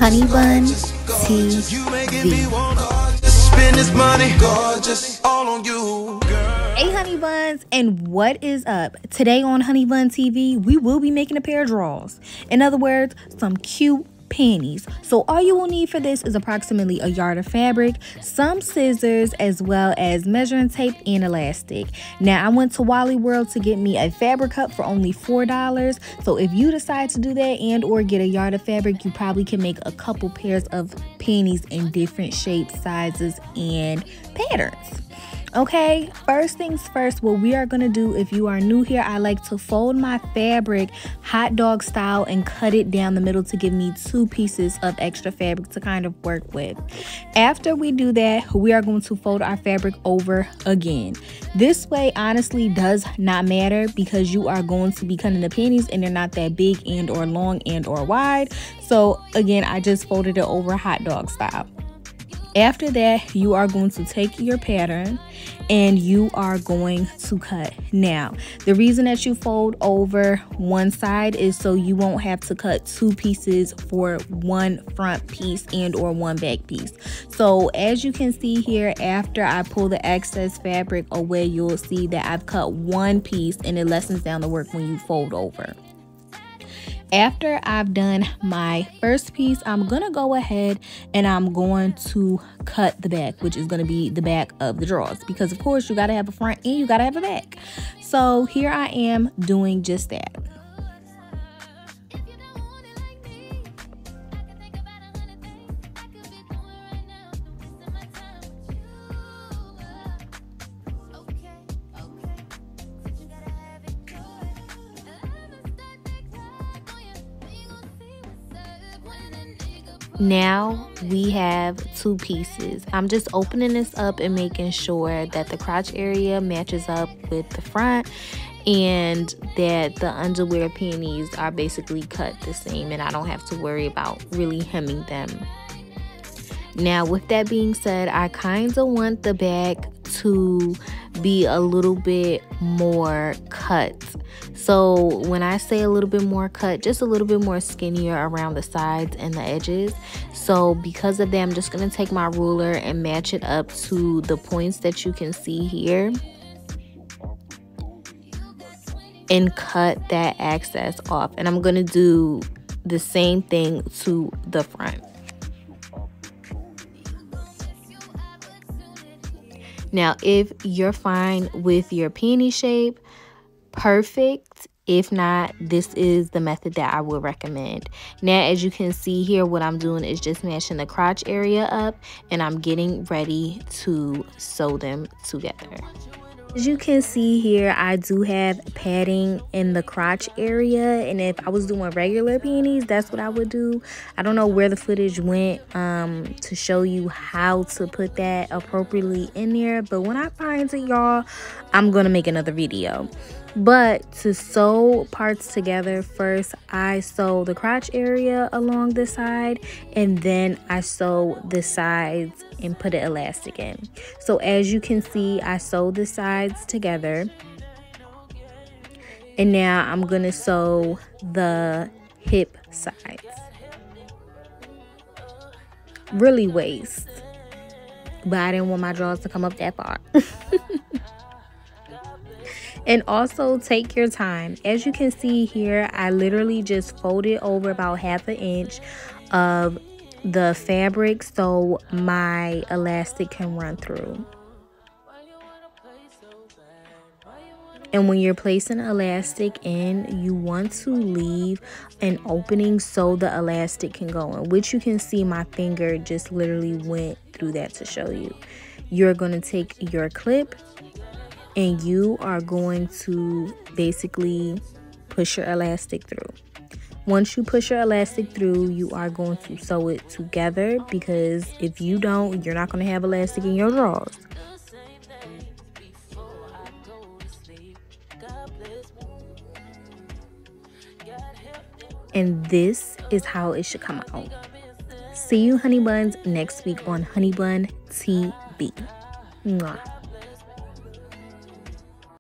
Honey Bun TV. Hey Honey Buns, and what is up? Today on Honey Bun TV, we will be making a pair of drawers. In other words, some cute panties. So all you will need for this is approximately a yard of fabric, some scissors, as well as measuring tape and elastic. Now I went to Wally World to get me a fabric cup for only $4. So if you decide to do that and or get a yard of fabric, you probably can make a couple pairs of panties in different shapes, sizes, and patterns. Okay, first things first, what we are going to do, if you are new here, I like to fold my fabric hot dog style and cut it down the middle to give me 2 pieces of extra fabric to kind of work with. After we do that, we are going to fold our fabric over again. This way honestly does not matter because you are going to be cutting the panties and they're not that big and or long and or wide. So again, I just folded it over hot dog style. After that, you are going to take your pattern and you are going to cut. Now, the reason that you fold over one side is so you won't have to cut 2 pieces for one front piece and or one back piece. So as you can see here, after I pull the excess fabric away, you'll see that I've cut 1 piece and it lessens down the work when you fold over. After I've done my first piece, I'm going to go ahead and I'm going to cut the back, which is going to be the back of the drawers. Because, of course, you got to have a front and you got to have a back. So here I am doing just that. Now we have 2 pieces. I'm just opening this up and making sure that the crotch area matches up with the front and that the underwear panties are basically cut the same and I don't have to worry about really hemming them. Now with that being said, I kind of want the back to be a little bit more cut. So when I say a little bit more cut, just a little bit more skinnier around the sides and the edges. So because of that, I'm just going to take my ruler and match it up to the points that you can see here and cut that excess off. And I'm going to do the same thing to the front. Now, if you're fine with your panty shape, perfect. If not, this is the method that I would recommend. Now, as you can see here, what I'm doing is just matching the crotch area up and I'm getting ready to sew them together. As you can see here, I do have padding in the crotch area, and if I was doing regular panties, that's what I would do. I don't know where the footage went to show you how to put that appropriately in there, but when I find it, y'all, I'm gonna make another video. But to sew parts together, first I sew the crotch area along the side and then I sew the sides and put an elastic in. So as you can see, I sew the sides together. And now I'm going to sew the hip sides. Really waist. But I didn't want my drawers to come up that far. And also take your time. As you can see here, I literally just folded over about 1/2 inch of the fabric so my elastic can run through. And when you're placing elastic in, you want to leave an opening so the elastic can go in, which you can see my finger just literally went through that to show you. You're going to take your clip and you are going to basically push your elastic through. Once you push your elastic through, you are going to sew it together because if you don't, you're not going to have elastic in your drawers. And this is how it should come out. See you, honey buns, next week on Honey Bun TV. Mwah.